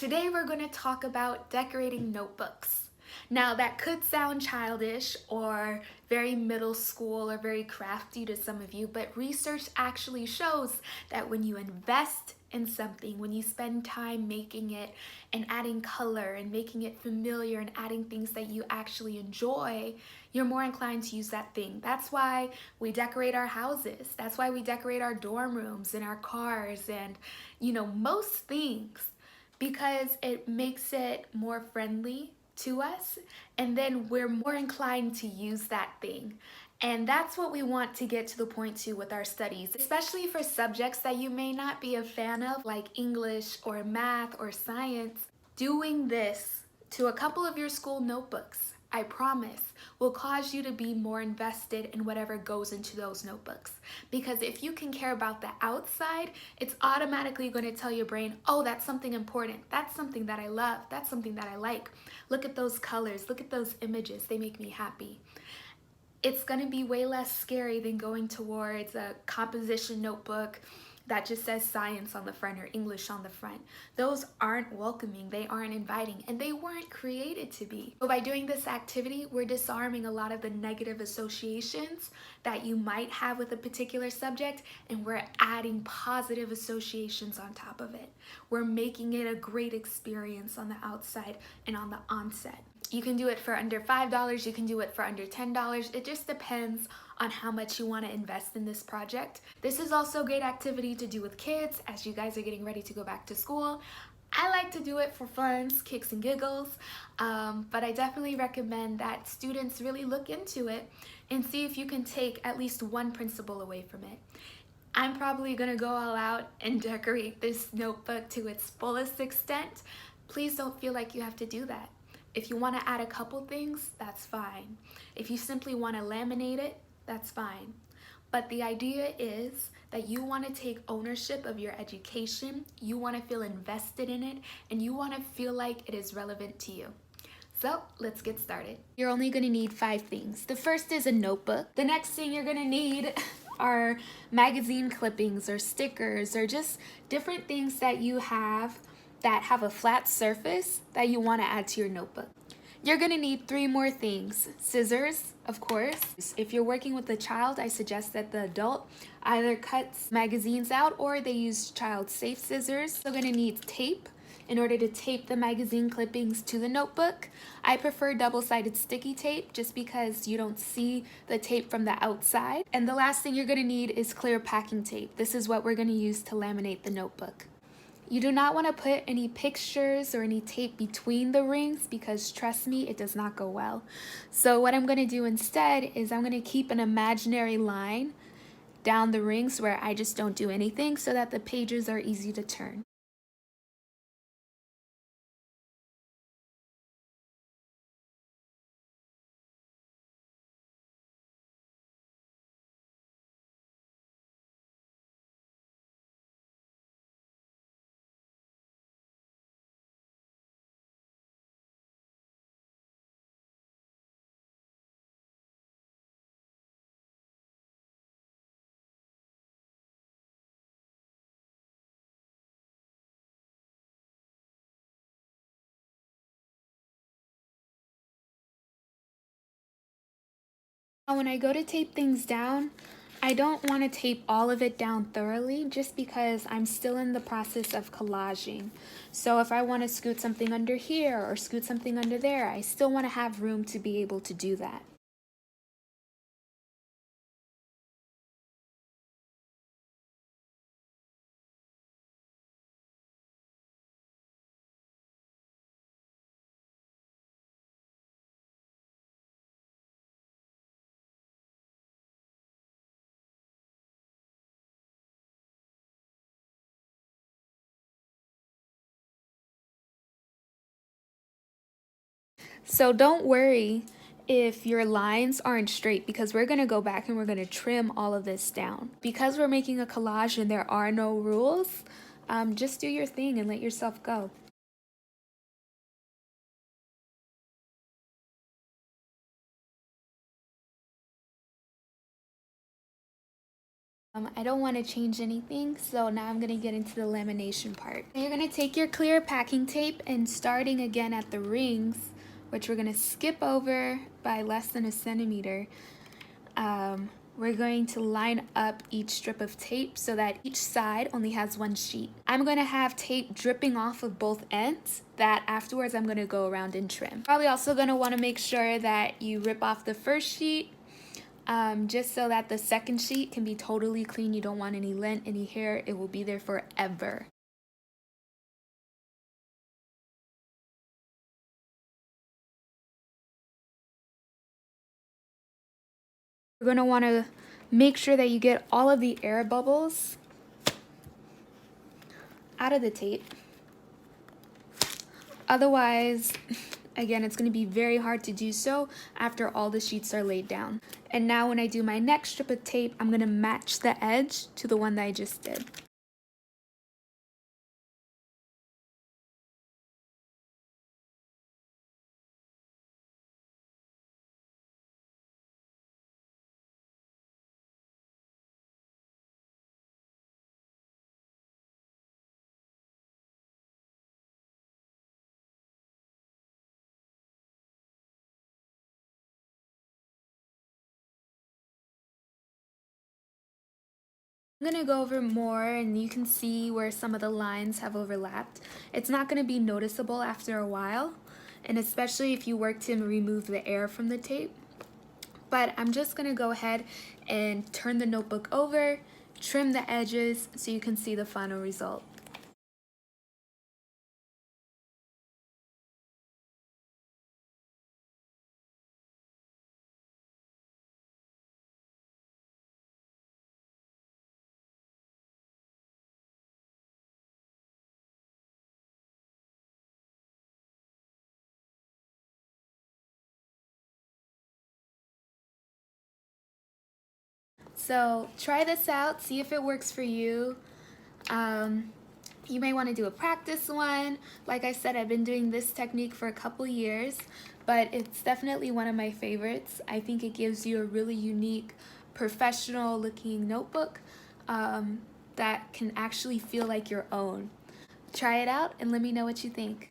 Today we're going to talk about decorating notebooks. Now that could sound childish or very middle school or very crafty to some of you, but research actually shows that when you invest in something, when you spend time making it and adding color and making it familiar and adding things that you actually enjoy, you're more inclined to use that thing. That's why we decorate our houses. That's why we decorate our dorm rooms and our cars and, most things, because it makes it more friendly to us, and then we're more inclined to use that thing. And that's what we want to get to the point to with our studies, especially for subjects that you may not be a fan of, like English or math or science. Doing this to a couple of your school notebooks, I promise, will cause you to be more invested in whatever goes into those notebooks. Because if you can care about the outside, it's automatically going to tell your brain, oh, that's something important. That's something that I love. That's something that I like. Look at those colors. Look at those images. They make me happy. It's going to be way less scary than going towards a composition notebook that just says science on the front or English on the front. Those aren't welcoming, they aren't inviting, and they weren't created to be. So by doing this activity, we're disarming a lot of the negative associations that you might have with a particular subject, and we're adding positive associations on top of it. We're making it a great experience on the outside and on the onset. You can do it for under $5, you can do it for under $10. It just depends on how much you want to invest in this project. This is also a great activity to do with kids as you guys are getting ready to go back to school. I like to do it for fun, kicks and giggles, but I definitely recommend that students really look into it and see if you can take at least one principle away from it. I'm probably gonna go all out and decorate this notebook to its fullest extent. Please don't feel like you have to do that. If you want to add a couple things, that's fine. If you simply want to laminate it, that's fine. But the idea is that you want to take ownership of your education, you want to feel invested in it, and you want to feel like it is relevant to you. So let's get started. You're only going to need 5 things. The first is a notebook. The next thing you're going to need are magazine clippings or stickers or just different things that you have that have a flat surface that you want to add to your notebook. You're going to need 3 more things. Scissors, of course. If you're working with a child, I suggest that the adult either cuts magazines out or they use child-safe scissors. You're going to need tape in order to tape the magazine clippings to the notebook. I prefer double-sided sticky tape just because you don't see the tape from the outside. And the last thing you're going to need is clear packing tape. This is what we're going to use to laminate the notebook. You do not want to put any pictures or any tape between the rings because trust me, it does not go well. So what I'm going to do instead is I'm going to keep an imaginary line down the rings where I just don't do anything so that the pages are easy to turn. Now, when I go to tape things down, I don't want to tape all of it down thoroughly just because I'm still in the process of collaging. So if I want to scoot something under here or scoot something under there, I still want to have room to be able to do that. So don't worry if your lines aren't straight because we're going to go back and we're going to trim all of this down. Because we're making a collage and there are no rules, just do your thing and let yourself go. I don't want to change anything, so now I'm going to get into the lamination part. Now you're going to take your clear packing tape and starting again at the rings, which we're going to skip over by less than a centimeter, we're going to line up each strip of tape so that each side only has one sheet. I'm going to have tape dripping off of both ends that afterwards I'm going to go around and trim. Probably also going to want to make sure that you rip off the first sheet just so that the second sheet can be totally clean. You don't want any lint, any hair. It will be there forever. You're going to want to make sure that you get all of the air bubbles out of the tape. Otherwise, again, it's going to be very hard to do so after all the sheets are laid down. And now when I do my next strip of tape, I'm going to match the edge to the one that I just did. I'm going to go over more and you can see where some of the lines have overlapped. It's not going to be noticeable after a while, and especially if you work to remove the air from the tape. But I'm just going to go ahead and turn the notebook over, trim the edges so you can see the final result. So try this out, see if it works for you. You may want to do a practice one. Like I said, I've been doing this technique for a couple years, but it's definitely one of my favorites. I think it gives you a really unique, professional looking notebook that can actually feel like your own. Try it out and let me know what you think.